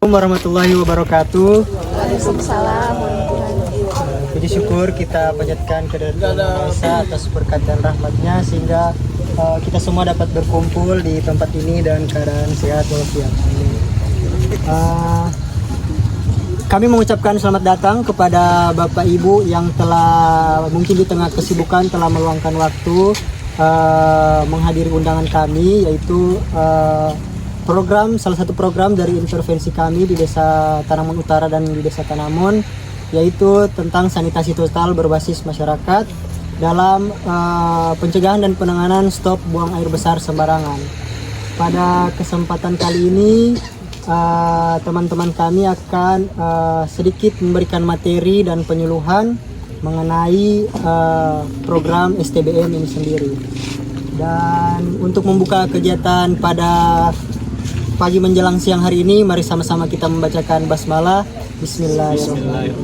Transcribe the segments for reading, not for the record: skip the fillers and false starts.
Assalamualaikum warahmatullahi wabarakatuh. Waalaikumsalam warahmatullahi wabarakatuh. Puji syukur kita panjatkan kehadirat Allah Esa atas berkat dan rahmatnya sehingga kita semua dapat berkumpul di tempat ini dan keadaan sehat walafiat. Kami mengucapkan selamat datang kepada Bapak Ibu yang telah mungkin di tengah kesibukan telah meluangkan waktu menghadiri undangan kami, yaitu salah satu program dari intervensi kami di Desa Tanamon Utara dan di Desa Tanamon, yaitu tentang sanitasi total berbasis masyarakat dalam pencegahan dan penanganan stop buang air besar sembarangan. Pada kesempatan kali ini teman-teman kami akan sedikit memberikan materi dan penyuluhan mengenai program STBM ini sendiri. Dan untuk membuka kegiatan pada pagi menjelang siang hari ini, mari sama-sama kita membacakan basmalah. Bismillahirrahmanirrahim.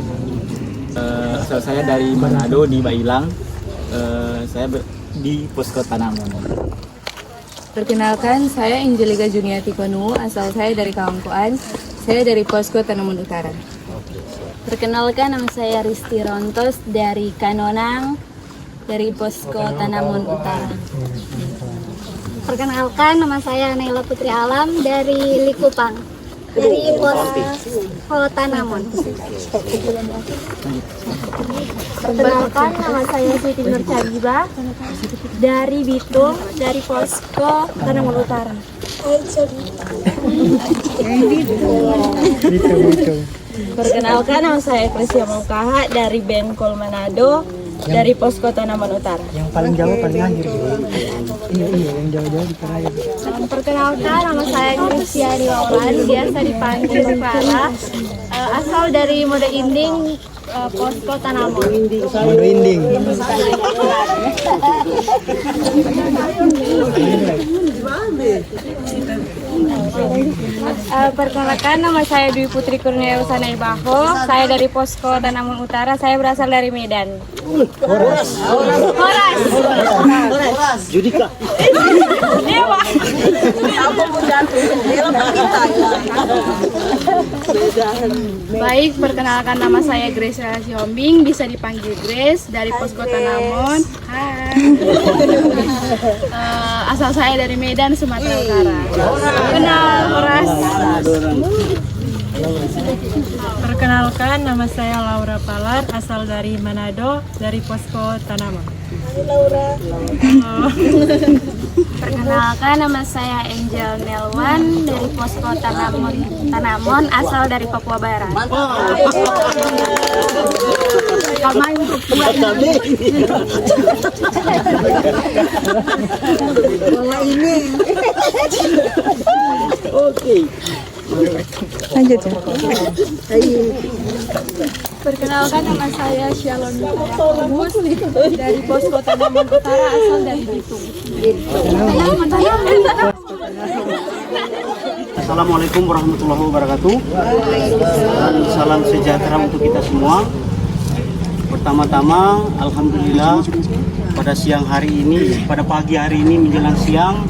Asal saya dari Manado di Bailang. Saya di Posko Tanamon. Perkenalkan, saya Angelika Juniati Konu, asal saya dari Kawangkoan. Saya dari Posko Tanamon Utara. Perkenalkan, nama saya Risti Rontos dari Kanonang, dari Posko Tanamon Utara. Perkenalkan, nama saya Naila Putri Alam dari Likupang, dari Posko Tanamon. Perkenalkan, nama saya Siti Nur Cagiba dari Bitung, dari Posko Tanamon Utara. Perkenalkan, nama saya Kresia Maukaha dari Benkol Manado, dari Posko Tanamon Utara. Yang paling jauh paling akhir. Iya, yang jauh-jauh di terakhir. Perkenalkan, nama saya Kristiani Wawan, biasa dipanggil Clara, asal dari Mode Inding, Posko Tanamon. Mode Inding. Perkenalkan, nama saya Dwi Putri Kurnia Usana Ibaho, saya dari Posko Tanamon Utara, saya berasal dari Medan. Horas. Judika. Baik, perkenalkan, nama saya Grace Siombing, bisa dipanggil Grace, dari Posko Tanamon. Hai. Asal saya dari Medan, Sumatera Utara. Kenal, Horas. Perkenalkan, nama saya Laura Palar, asal dari Manado, dari Posko Tanamon. Perkenalkan, nama saya Angel Nelwan dari Posko Tanamon, asal dari Papua Barat. Oke. Lanjut ya. Perkenalkan, nama saya Shalon Kumus dari Posko Tanamon Utara, asal dari Bitung. Assalamualaikum warahmatullahi wabarakatuh. Dan salam sejahtera untuk kita semua. Pertama-tama, alhamdulillah pada pagi hari ini menjelang siang,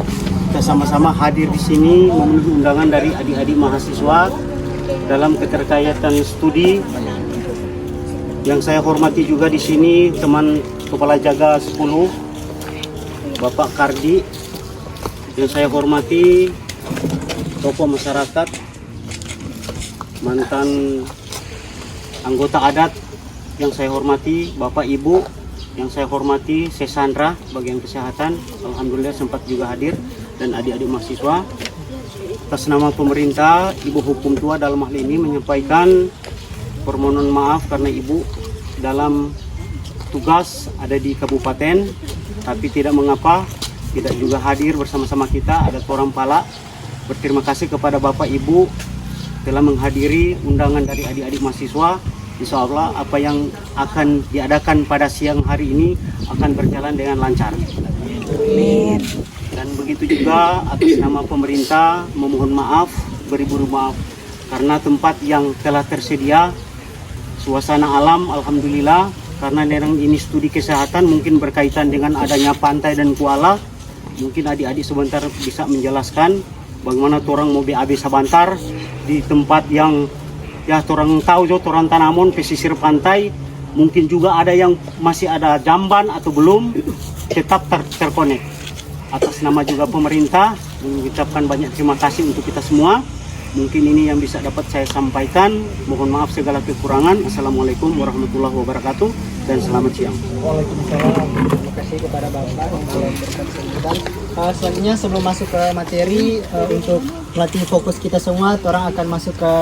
kita sama-sama hadir di sini memenuhi undangan dari adik-adik mahasiswa dalam keterkaitan studi. Yang saya hormati juga di sini teman Kepala Jaga 10, Bapak Kardi. Yang saya hormati tokoh masyarakat, mantan anggota adat. Yang saya hormati Bapak Ibu. Yang saya hormati Sesandra bagian kesehatan, alhamdulillah sempat juga hadir, dan adik-adik mahasiswa. Atas nama pemerintah, Ibu Hukum Tua dalam hal ini menyampaikan permohonan maaf karena Ibu dalam tugas ada di kabupaten, tapi tidak mengapa tidak juga hadir bersama-sama kita, ada Orang Pala. Berterima kasih kepada Bapak Ibu telah menghadiri undangan dari adik-adik mahasiswa. Insya Allah apa yang akan diadakan pada siang hari ini akan berjalan dengan lancar. Amin. Dan begitu juga atas nama pemerintah memohon maaf, beribu-ribu maaf karena tempat yang telah tersedia, suasana alam alhamdulillah, karena ini studi kesehatan mungkin berkaitan dengan adanya pantai dan kuala. Mungkin adik-adik sebentar bisa menjelaskan bagaimana orang mau BAB Sabantar di tempat yang ya orang tahu jo, orang Tanamon pesisir pantai, mungkin juga ada yang masih ada jamban atau belum, tetap terkonek. Atas nama juga pemerintah mengucapkan banyak terima kasih untuk kita semua. Mungkin ini yang bisa dapat saya sampaikan. Mohon maaf segala kekurangan. Assalamualaikum warahmatullahi wabarakatuh dan selamat siang. Waalaikumsalam. Terima kasih kepada Bapak selanjutnya sebelum masuk ke materi untuk melatih fokus kita semua, orang akan masuk ke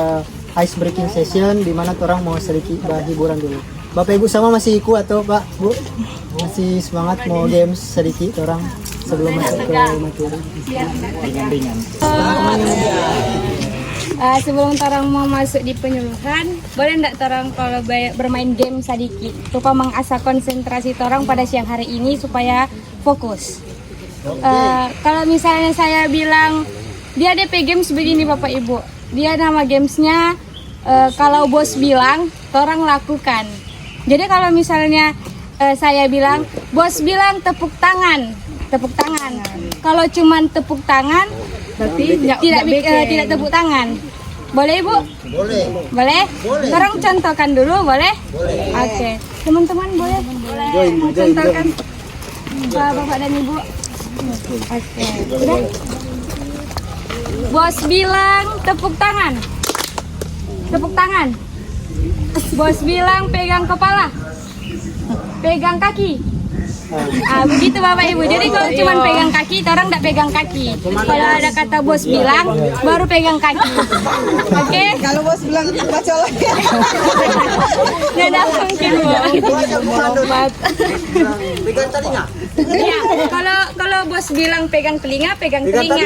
ice breaking session di mana orang mau sedikit hiburan dulu. Bapak Ibu sama masih ikut atau Pak Bu masih semangat mau games sedikit orang sebelum masuk ke materi? Ringan-ringan. Sebelum orang mau masuk di penyuluhan, boleh nggak orang kalau bermain game sedikit, supaya mengasah konsentrasi orang pada siang hari ini supaya fokus. Kalau misalnya saya bilang dia DP Games begini Bapak Ibu, dia nama gamesnya kalau bos bilang, orang lakukan. Jadi kalau misalnya saya bilang, bos bilang tepuk tangan. Kalau cuman tepuk tangan, berarti tidak tepuk tangan. Boleh Ibu? Boleh. Orang contohkan dulu, boleh? Oke. Teman-teman boleh? Mau contohkan Bapak dan Ibu? Oke. Udah? Bos bilang tepuk tangan. Bos bilang pegang kepala. Pegang kaki. Begitu Bapak Ibu. Jadi kalau cuma pegang kaki, orang tidak pegang kaki. Kalau ada kata bos bilang, baru pegang kaki. Oke? Kalau bos bilang baca lagi. Nggak ada mungkin Bu. Pegang telinga. Ya, kalau bos bilang pegang telinga.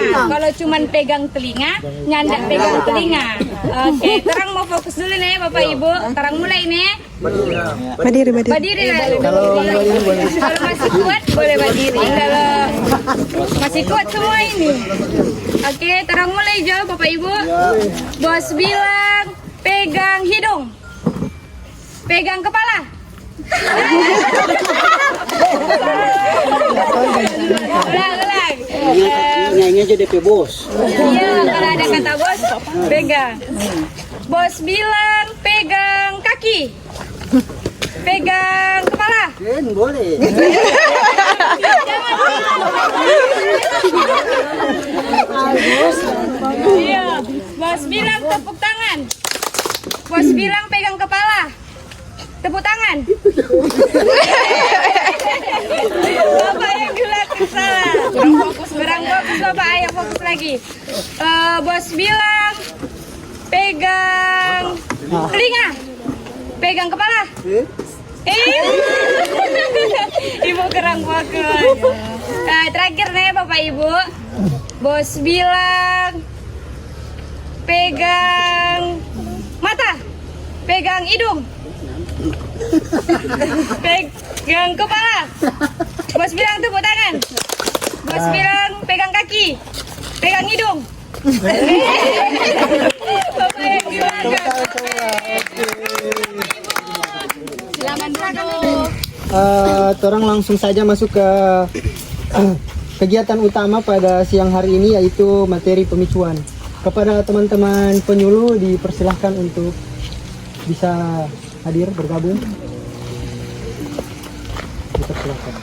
Kalau cuma pegang telinga, nyandak pegang telinga. Oke, orang mau fokus dulu nih Bapak Ibu. Orang mulai nih. Berdiri. Kalau masih kuat boleh berdiri. Kalau masih kuat semua ini. Oke, terang mulai Jo Bapak Ibu. Bos bilang pegang hidung. Pegang kepala. Ulang. Nyanyi aja DP bos. Iya, kalau ada kata bos, pegang. Bos bilang pegang kaki. Pegang kepala. Boleh. Iya. Bos bilang tepuk tangan. Bos bilang pegang kepala. Tepuk tangan. Bapak yang bilang salah. Kurang fokus Bapak, ayo fokus lagi. Bos bilang pegang telinga. Pegang kepala. Ibu kurang fokus. Terakhir nih Bapak Ibu. Bos bilang pegang mata. Pegang hidung. Pegang kepala. Bos bilang tepuk tangan. Bos bilang pegang kaki. Pegang hidung. Bapak yang bilang selamat duduk. Orang langsung saja masuk ke kegiatan utama pada siang hari ini, yaitu materi pemicuan. Kepada teman-teman penyuluh dipersilahkan untuk bisa hadir bergabung. Dipersilahkan.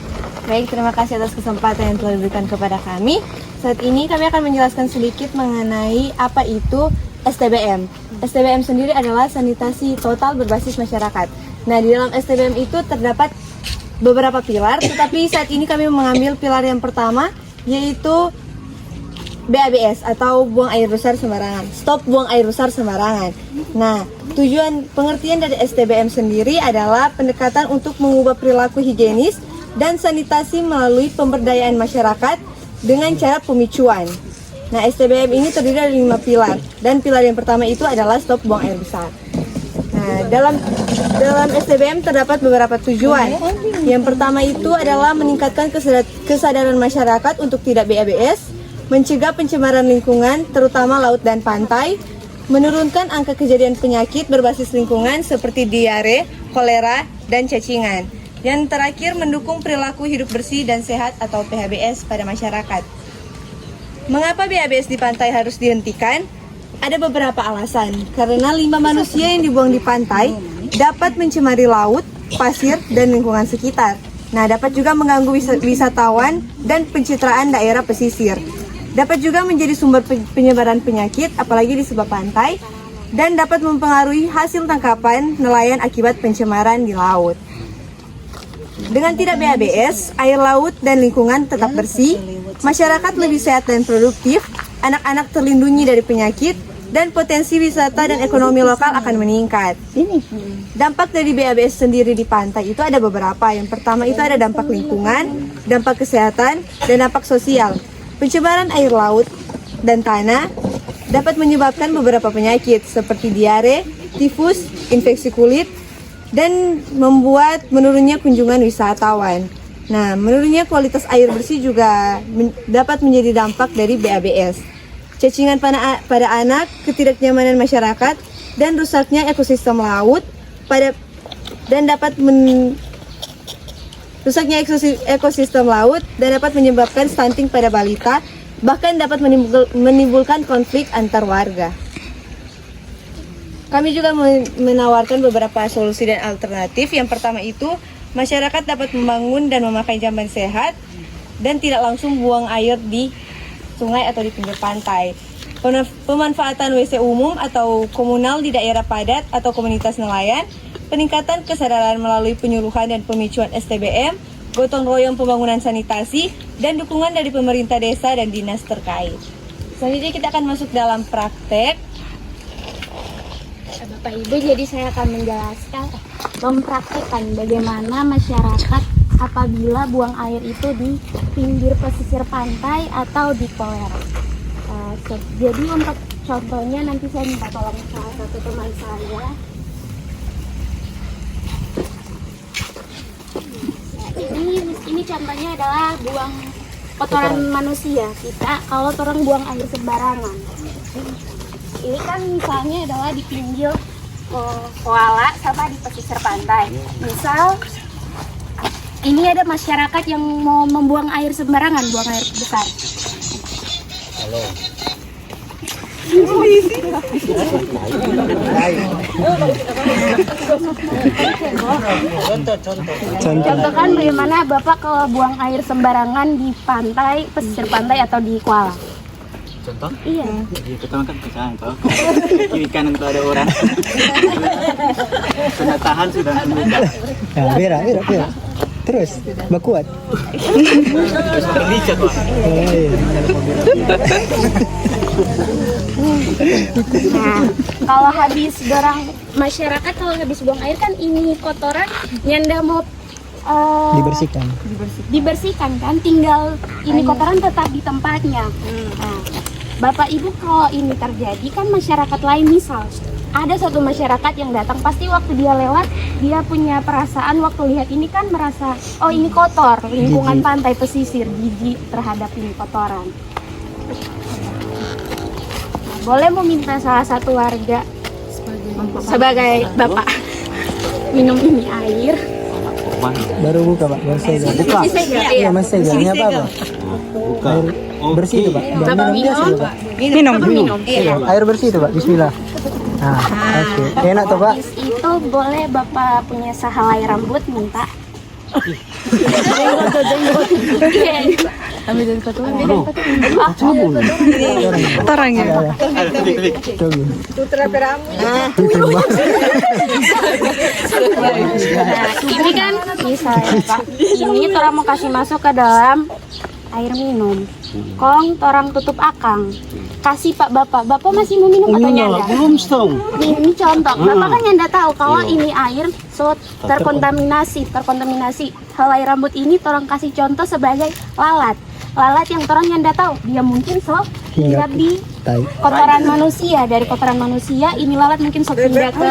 Baik, terima kasih atas kesempatan yang telah diberikan kepada kami. Saat ini kami akan menjelaskan sedikit mengenai apa itu STBM. STBM sendiri adalah sanitasi total berbasis masyarakat. Nah, di dalam STBM itu terdapat beberapa pilar, tetapi saat ini kami mengambil pilar yang pertama, yaitu BABS atau buang air besar sembarangan. Stop buang air besar sembarangan. Nah, tujuan pengertian dari STBM sendiri adalah pendekatan untuk mengubah perilaku higienis dan sanitasi melalui pemberdayaan masyarakat dengan cara pemicuan. Nah, STBM ini terdiri dari 5 pilar, dan pilar yang pertama itu adalah stop buang air besar. Nah, dalam STBM terdapat beberapa tujuan. Yang pertama itu adalah meningkatkan kesadaran masyarakat untuk tidak BABS, mencegah pencemaran lingkungan, terutama laut dan pantai, menurunkan angka kejadian penyakit berbasis lingkungan seperti diare, kolera, dan cacingan. Yang terakhir, mendukung perilaku hidup bersih dan sehat atau PHBS pada masyarakat. Mengapa BABS di pantai harus dihentikan? Ada beberapa alasan. Karena limbah manusia yang dibuang di pantai dapat mencemari laut, pasir, dan lingkungan sekitar. Nah, dapat juga mengganggu wisatawan dan pencitraan daerah pesisir. Dapat juga menjadi sumber penyebaran penyakit, apalagi di sebelah pantai, dan dapat mempengaruhi hasil tangkapan nelayan akibat pencemaran di laut. Dengan tidak BABS, air laut dan lingkungan tetap bersih, masyarakat lebih sehat dan produktif, anak-anak terlindungi dari penyakit, dan potensi wisata dan ekonomi lokal akan meningkat. Dampak dari BABS sendiri di pantai itu ada beberapa. Yang pertama itu ada dampak lingkungan, dampak kesehatan, dan dampak sosial. Pencemaran air laut dan tanah dapat menyebabkan beberapa penyakit seperti diare, tifus, infeksi kulit, dan membuat menurunnya kunjungan wisatawan. Nah, menurunnya kualitas air bersih juga dapat menjadi dampak dari BABS. Cacingan pada anak, ketidaknyamanan masyarakat, dan rusaknya ekosistem laut rusaknya ekosistem laut dan dapat menyebabkan stunting pada balita, bahkan dapat menimbulkan konflik antar warga. Kami juga menawarkan beberapa solusi dan alternatif. Yang pertama itu, masyarakat dapat membangun dan memakai jamban sehat dan tidak langsung buang air di sungai atau di pinggir pantai. Pemanfaatan WC umum atau komunal di daerah padat atau komunitas nelayan, peningkatan kesadaran melalui penyuluhan dan pemicuan STBM, gotong royong pembangunan sanitasi, dan dukungan dari pemerintah desa dan dinas terkait. Selanjutnya kita akan masuk dalam praktek. Bapak Ibu, jadi saya akan mempraktikkan bagaimana masyarakat apabila buang air itu di pinggir pesisir pantai atau di kolam. Jadi untuk contohnya nanti saya minta tolong salah satu teman saya. Ini contohnya adalah buang kotoran manusia kita kalau orang buang air sembarangan. Ini kan misalnya adalah di pinggir koala sama di pesisir pantai. Misal ini ada masyarakat yang mau membuang air sembarangan, buang air besar. Halo. Contohkan bagaimana Bapak kalau buang air sembarangan di pantai, pesisir pantai atau di koala. Contoh? Iya. Jadi pertama kan pisang toh. Kiri kanan tuh ada orang. Sudah tahan sudah meninggal. Nah, Vera. Terus, kuat. Terus bisa kok. Nah, kalau habis masyarakat kalau habis buang air kan ini kotoran nyanda mau dibersihkan kan, tinggal ini kotoran tetap di tempatnya. Nah, Bapak Ibu, kalau ini terjadi kan masyarakat lain, misal ada satu masyarakat yang datang, pasti waktu dia lewat dia punya perasaan waktu lihat ini kan merasa oh ini kotor, lingkungan pantai pesisir, jijik terhadap ini kotoran. Boleh meminta salah satu warga sebagai Bapak minum ini air. Baru buka, Pak. Baru saya buka. Iya, Mas saya. Ini apa? Buka. Air bersih itu, Pak. Bapak minum. Minum. Air bersih itu, Pak. Bismillah. Nah, oke. Enak tuh, Pak. Habis itu boleh Bapak punya sehelai rambut minta. Ambil dari kotoran. Kotorannya. Tunggu. Tutra peramu. Nah, ini kan misalnya Pak, ini orang mau kasih masuk ke dalam air minum. Kong, orang tutup akang. Kasih Pak Bapak masih mau minum atau nyanda? Belum setong. Ini contoh, Bapak kan nyanda tahu kalau ini air terkontaminasi. Helai rambut ini orang kasih contoh sebagai lalat yang orang nyanda tahu. Dia mungkin hinggap di kotoran manusia. Dari kotoran manusia ini lalat mungkin hinggap ke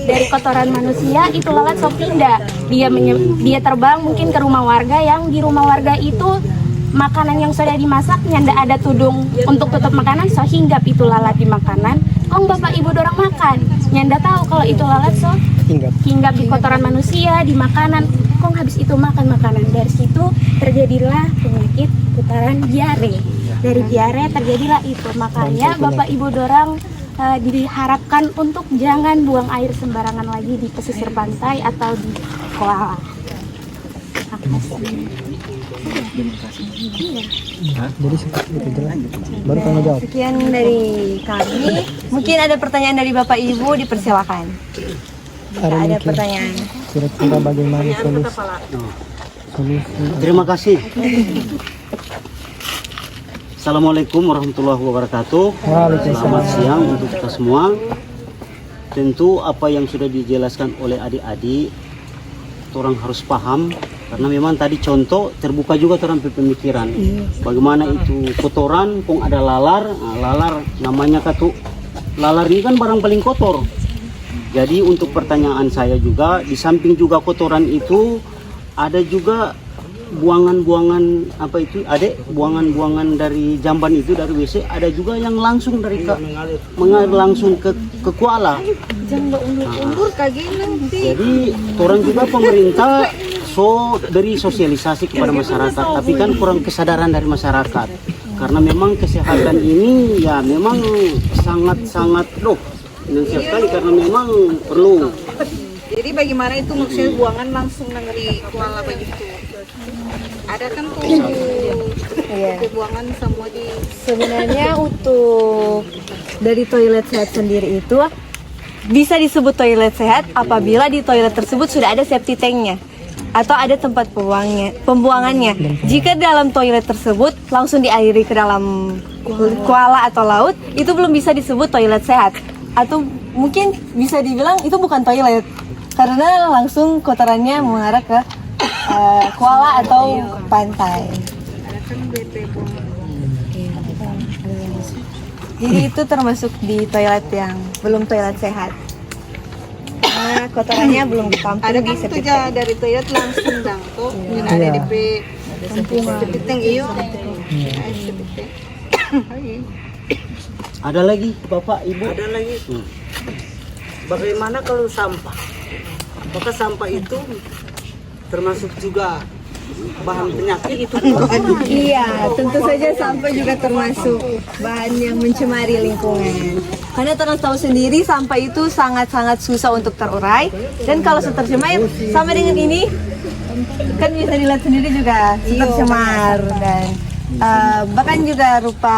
dari kotoran manusia itu lalat pindah. Dia terbang mungkin ke rumah warga, yang di rumah warga itu makanan yang sudah dimasak nyanda ada tudung untuk tutup makanan, hinggap itu lalat di makanan. Kong Bapak Ibu dorang makan, nyanda tahu kalau itu lalat hinggap di kotoran manusia, di makanan. Kong habis itu makan makanan, dari situ terjadilah penyakit putaran diare. dari diare terjadilah itu. Makanya Bapak Ibu dorang diharapkan untuk jangan buang air sembarangan lagi di pesisir pantai atau di koala. Jadi seperti itu jelas. Baru kamu jawab. Sekian dari kami. Mungkin ada pertanyaan dari Bapak Ibu, dipersilakan. Jika ada pertanyaan. Kira-kira bagaimana solusi? Terima kasih. Assalamualaikum warahmatullahi wabarakatuh. Selamat siang untuk kita semua. Tentu apa yang sudah dijelaskan oleh adik-adik, orang harus paham karena memang tadi contoh terbuka juga orang pemikiran. Bagaimana itu kotoran, kong ada lalar, lalar namanya lalar ini kan barang paling kotor. Jadi untuk pertanyaan saya juga, di samping juga kotoran itu ada juga buangan-buangan buangan-buangan dari jamban itu, dari WC, ada juga yang langsung dari mengalir langsung ke kuala. Jadi orang juga pemerintah beri sosialisasi kepada masyarakat, tapi kan kurang kesadaran dari masyarakat karena memang kesehatan ini ya memang sangat-sangat finansial sekali karena memang perlu. Jadi bagaimana itu maksudnya buangan langsung dari kuala begitu? Ada kan tuh buangan semua di. Sebenarnya untuk dari toilet sehat sendiri itu bisa disebut toilet sehat apabila di toilet tersebut sudah ada septic tanknya atau ada tempat pembuangannya. Jika dalam toilet tersebut langsung diairi ke dalam kuala atau laut, itu belum bisa disebut toilet sehat. Atau mungkin bisa dibilang itu bukan toilet karena langsung kotorannya mengarah ke kuala atau pantai. Jadi itu termasuk di toilet yang belum toilet sehat. Karena kotorannya belum ditampung Ada di kan tuh septic tank. dari toilet langsung dangkok, yang ada DP septic tank iyo. Ada lagi Bapak Ibu? Ada lagi. Bagaimana kalau sampah? Apakah sampah itu termasuk juga bahan penyakit itu? Iya, tentu saja sampah juga termasuk bahan yang mencemari lingkungan. Karena orang tahu sendiri sampah itu sangat-sangat susah untuk terurai, dan kalau sudah tercemar sama dengan ini kan bisa dilihat sendiri juga tercemar, dan bahkan juga rupa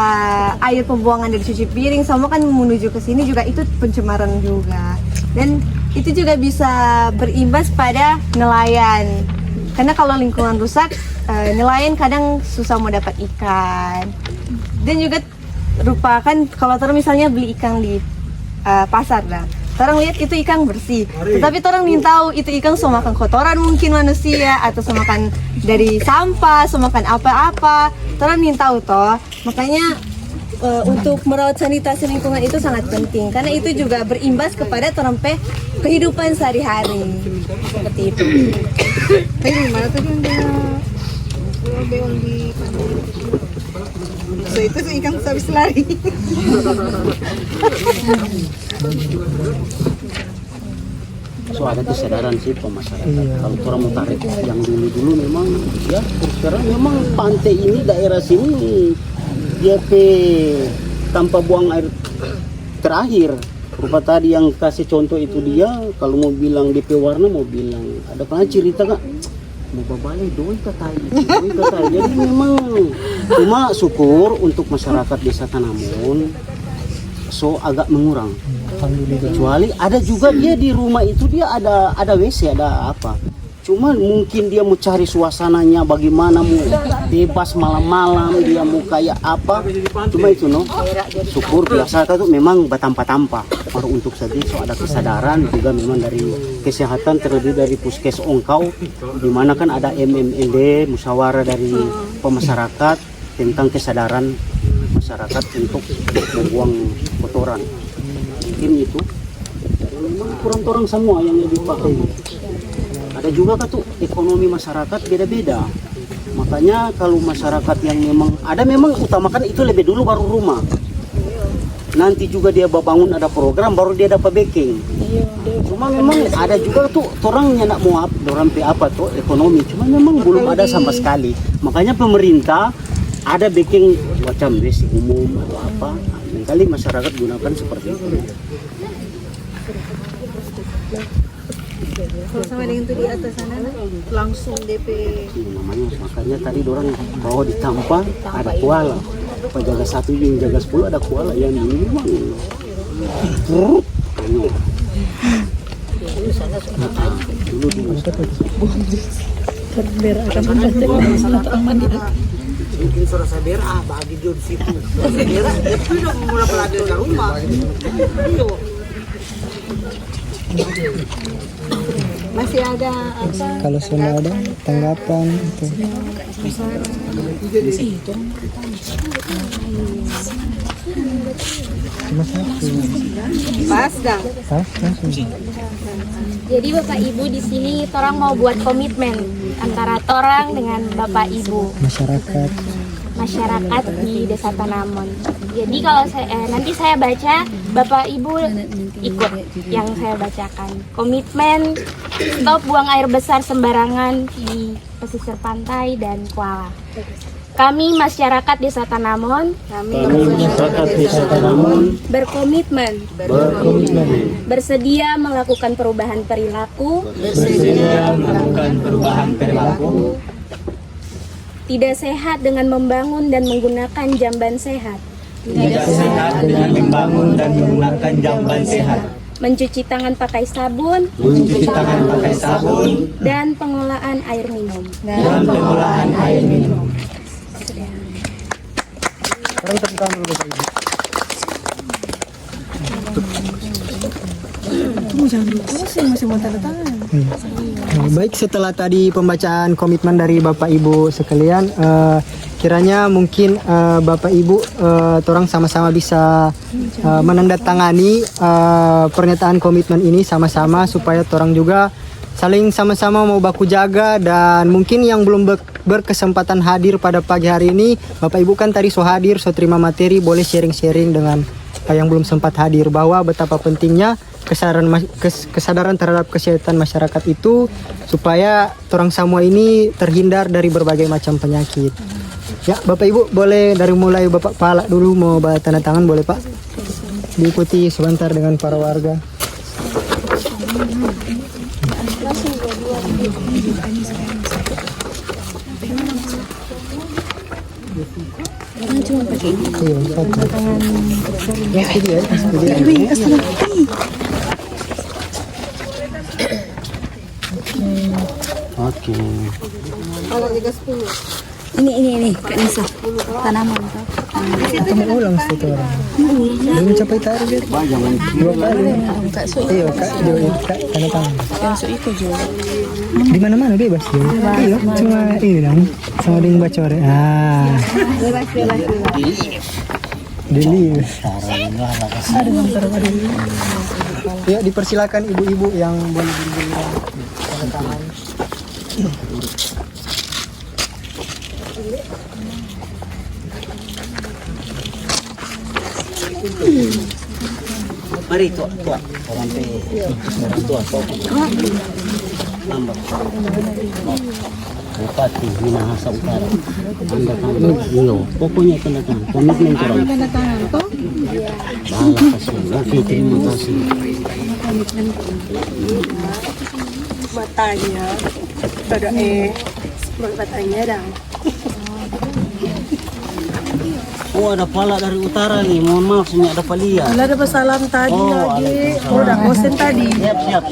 air pembuangan dari cuci piring semua kan menuju ke sini juga itu pencemaran juga, dan itu juga bisa berimbas pada nelayan. Karena kalau lingkungan rusak, nelayan kadang susah mau dapat ikan. Dan juga rupakan kalau orang misalnya beli ikan di pasar, orang lihat itu ikan bersih. Tetapi orang ingin tahu itu ikan makan kotoran mungkin manusia atau makan dari sampah, makan apa-apa. Orang ingin tahu toh. Makanya untuk merawat sanitasi lingkungan itu sangat penting karena itu juga berimbas kepada terempe kehidupan sehari-hari. Seperti itu. Tapi gimana tadi yang beol di pantai? So itu sih ikan habis lari. So ada kesadaran sih masyarakat. Kalau orang mau tarik yang dulu memang ya sekarang memang pantai ini daerah sini dia tanpa buang air terakhir. Rupa tadi yang kasih contoh itu dia kalau mau bilang DP warna mau bilang ada pernah cerita kak mau babale doi katai. Jadi memang cuma syukur untuk masyarakat desa Tanamun so agak mengurang. Kecuali ada juga dia di rumah itu dia ada WC ada apa. Cuma mungkin dia mau cari suasananya bagaimana mau bebas malam-malam dia mau kayak apa. Cuma itu syukur biasa itu memang batampa-tampa. Baru untuk saja so ada kesadaran juga memang dari kesehatan terlebih dari Puskes Ongkau di mana kan ada MMLD musyawarah dari pemasyarakat tentang kesadaran masyarakat untuk membuang kotoran. Mungkin itu memang kurang-kurang semua yang lebih paham. Ada juga kan tuh ekonomi masyarakat beda-beda. Makanya kalau masyarakat yang memang utamakan itu lebih dulu baru rumah. Nanti juga dia bangun ada program baru dia dapat backing. Cuma memang ada juga tuh orangnya nak mau orang apa tuh ekonomi. Cuma memang belum ada sama sekali. Makanya pemerintah ada backing semacam basic umum atau apa, nah, kali masyarakat gunakan seperti itu. Kalau sama dengan itu di atas sana langsung DP. Namanya makanya tadi orang bawa di tampa ada koala. Penjaga 1 yang jaga 10 ada koala yang memang mungkin suara saya berak bagi dia di situ. Suara berak itu udah mulai pelajari ke rumah. Iyo. Masih ada apa? Kalau sudah ada tanggapan itu. Cuma satu. Pas dah. Pas langsung. Jadi Bapak Ibu di sini torang mau buat komitmen antara torang dengan Bapak Ibu masyarakat di Desa Tanamon. Jadi kalau nanti saya baca, Bapak Ibu ikut yang saya bacakan. Komitmen stop buang air besar sembarangan di pesisir pantai dan kuala. Kami masyarakat Desa Tanamon, berkomitmen bersedia melakukan perubahan perilaku, tidak sehat dengan membangun dan menggunakan jamban sehat, mencuci tangan pakai sabun, dan pengolahan air minum. Sekarang tepuk tangan dulu Bapak Ibu. Baik, setelah tadi pembacaan komitmen dari Bapak Ibu sekalian, kiranya mungkin Bapak Ibu torang sama-sama bisa menandatangani pernyataan komitmen ini sama-sama supaya torang juga saling sama-sama mau baku jaga. Dan mungkin yang belum berkesempatan hadir pada pagi hari ini, Bapak Ibu kan tadi so hadir, so terima materi, boleh sharing-sharing dengan yang belum sempat hadir bahwa betapa pentingnya kesadaran terhadap kesehatan masyarakat itu supaya orang semua ini terhindar dari berbagai macam penyakit. Ya, Bapak Ibu boleh dari mulai Bapak Pala dulu mau tanda tangan, boleh Pak? Diikuti sebentar dengan para warga. Oke. Kalau juga 10. Ini Kak Nisa. Tanaman tuh. Atau mau ulang satu orang. Belum mencapai target. Jangan 2 kali. Iya Kak, Kak tanda tangan. Di mana-mana bebas Jo. Iya, cuma ini dong. Sama dengan bacore. Bebas. Deli. Ya, dipersilakan ibu-ibu yang boleh berdiri tanda tangan. Mari tua sampai tua tambah Bupati Minahasa Utara tanda tangan. Iya, pokoknya tanda tangan komitmen orang. Tanda tangan toh? Bahala kasih. Oke, terima kasih. Batanya. Ada batanya dah. Oh, ada pala dari utara nih. Mohon maaf, saya ada palia. Ada pesalam tadi lagi. Oh, udah bosen tadi. Siap.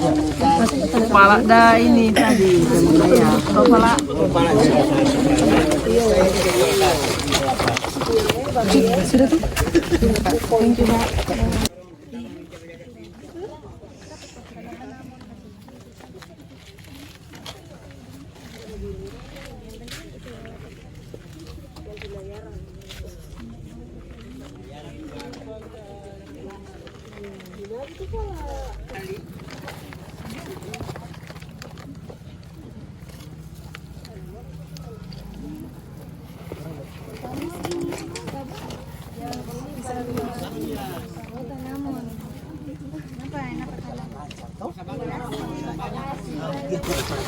Kepala dah ini tadi. Ya, kepala. Sudah tuh. Thank you, Pak.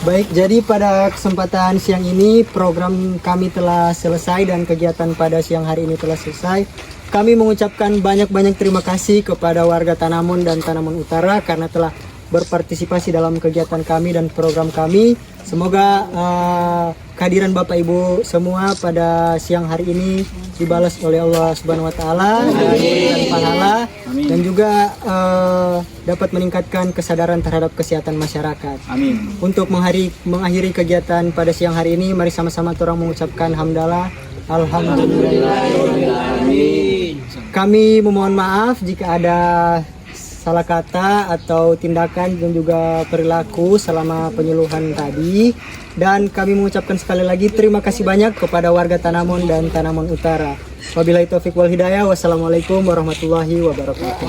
Baik, jadi pada kesempatan siang ini program kami telah selesai dan kegiatan pada siang hari ini telah selesai. Kami mengucapkan banyak-banyak terima kasih kepada warga Tanamon dan Tanamon Utara karena telah berpartisipasi dalam kegiatan kami dan program kami. Semoga kehadiran Bapak Ibu semua pada siang hari ini dibalas oleh Allah Subhanahu wa taala dan pahala dan juga dapat meningkatkan kesadaran terhadap kesehatan masyarakat. Amin. Untuk mengakhiri kegiatan pada siang hari ini, mari sama-sama orang mengucapkan hamdalah alhamdulillah. Kami memohon maaf jika ada salah kata atau tindakan dan juga perilaku selama penyuluhan tadi, dan kami mengucapkan sekali lagi terima kasih banyak kepada warga Tanamon dan Tanamon Utara. Wabillahi taufiq wal hidayah. Wassalamualaikum warahmatullahi wabarakatuh.